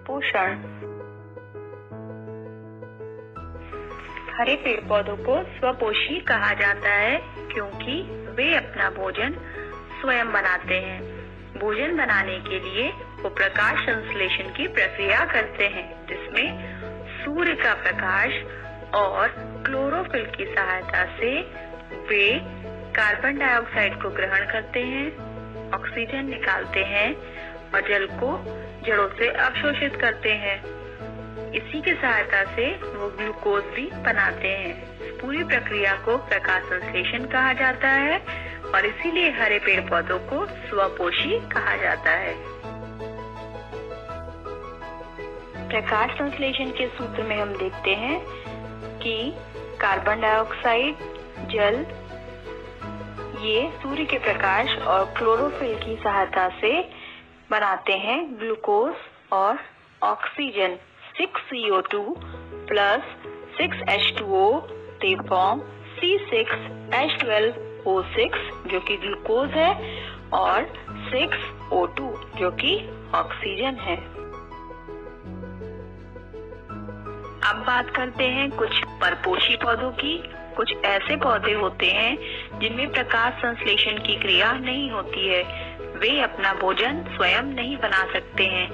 पोषण। हरे पेड़ पौधों को स्वपोषी कहा जाता है क्योंकि वे अपना भोजन स्वयं बनाते हैं। भोजन बनाने के लिए वो प्रकाश संश्लेषण की प्रक्रिया करते हैं, जिसमें सूर्य का प्रकाश और क्लोरोफिल की सहायता से वे कार्बन डाइऑक्साइड को ग्रहण करते हैं, ऑक्सीजन निकालते हैं और जल को जड़ों से अवशोषित करते हैं। इसी की सहायता से वो ग्लूकोज भी बनाते हैं। इस पूरी प्रक्रिया को प्रकाश संश्लेषण कहा जाता है और इसीलिए हरे पेड़ पौधों को स्वपोषी कहा जाता है। प्रकाश संश्लेषण के सूत्र में हम देखते हैं कि कार्बन डाइऑक्साइड, जल, ये सूर्य के प्रकाश और क्लोरोफिल की सहायता से बनाते हैं ग्लूकोज और oxygen. 6CO2 plus 6H2O they form C6H12O6 जो कि ग्लूकोज है और 6O2 जो कि ऑक्सीजन है। अब बात करते हैं कुछ परपोषी पौधों की। कुछ ऐसे पौधे होते हैं जिनमें प्रकाश संश्लेषण की क्रिया नहीं होती है, वे अपना भोजन स्वयं नहीं बना सकते हैं।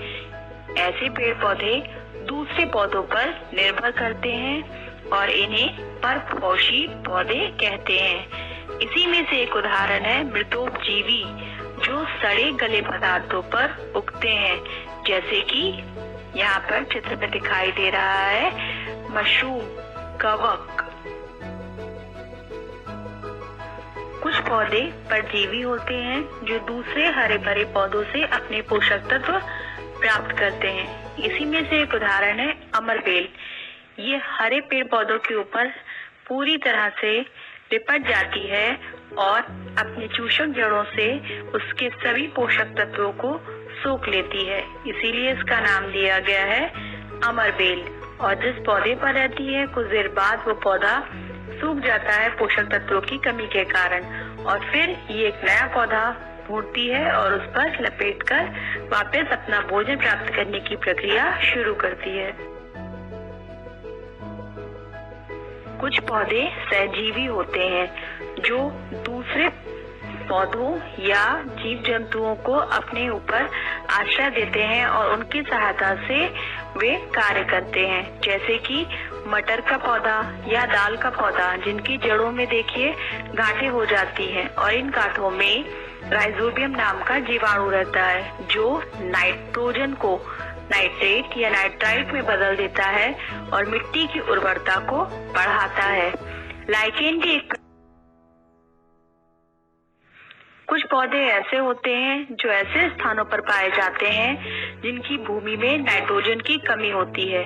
ऐसे पेड़ पौधे दूसरे पौधों पर निर्भर करते हैं और इन्हें परपोषी पौधे कहते हैं। इसी में से एक उदाहरण है मृतोपजीवी जो सड़े गले पदार्थों पर उगते हैं, जैसे कि यहाँ पर चित्र में दिखाई दे रहा है मशरूम, कवक। कुछ पौधे परजीवी होते हैं जो दूसरे हरे भरे पौधों से अपने पोषक तत्व प्राप्त करते हैं। इसी में से एक उदाहरण है अमरबेल। ये हरे पेड़ पौधों के ऊपर पूरी तरह से लिपट जाती है और अपने चूषक जड़ों से उसके सभी पोषक तत्वों को सोख लेती है, इसीलिए इसका नाम दिया गया है अमरबेल। और जिस पौधे पर रहती है कुछ देर बाद वो पौधा सूख जाता है पोषक तत्वों की कमी के कारण और फिर ये एक नया पौधा फूटती है और उस पर लपेटकर वापस अपना भोजन प्राप्त करने की प्रक्रिया शुरू करती है। कुछ पौधे सहजीवी होते हैं जो दूसरे पौधों या जीव जंतुओं को अपने ऊपर आश्रय देते हैं और उनकी सहायता से वे कार्य करते हैं, जैसे कि मटर का पौधा या दाल का पौधा, जिनकी जड़ों में देखिए गांठें हो जाती हैं और इन गांठों में राइजोबियम नाम का जीवाणु रहता है जो नाइट्रोजन को नाइट्रेट या नाइट्राइट में बदल देता है और मिट्टी की उर्वरता को बढ़ाता है। लाइकेन के कुछ पौधे ऐसे होते हैं जो ऐसे स्थानों पर पाए जाते हैं जिनकी भूमि में नाइट्रोजन की कमी होती है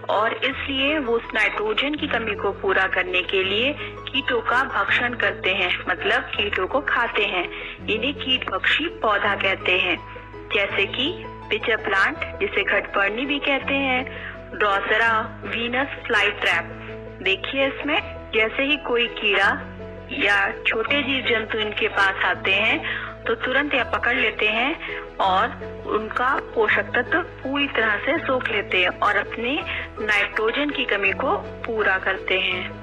और इसलिए वो उस नाइट्रोजन की कमी को पूरा करने के लिए कीटों का भक्षण करते हैं, मतलब कीटों को खाते हैं। इन्हें कीटभक्षी पौधा कहते हैं, जैसे कि पिचर प्लांट जिसे घटपर्णी भी कहते हैं, ड्रोसेरा, वीनस फ्लाई ट्रैप। देखिए इसमें जैसे ही कोई कीड़ा या छोटे जीव जंतु इनके पास आते हैं तो तुरंत यह पकड़ लेते हैं और उनका पोषक तत्व पूरी तरह से सोख लेते हैं और अपने नाइट्रोजन की कमी को पूरा करते हैं।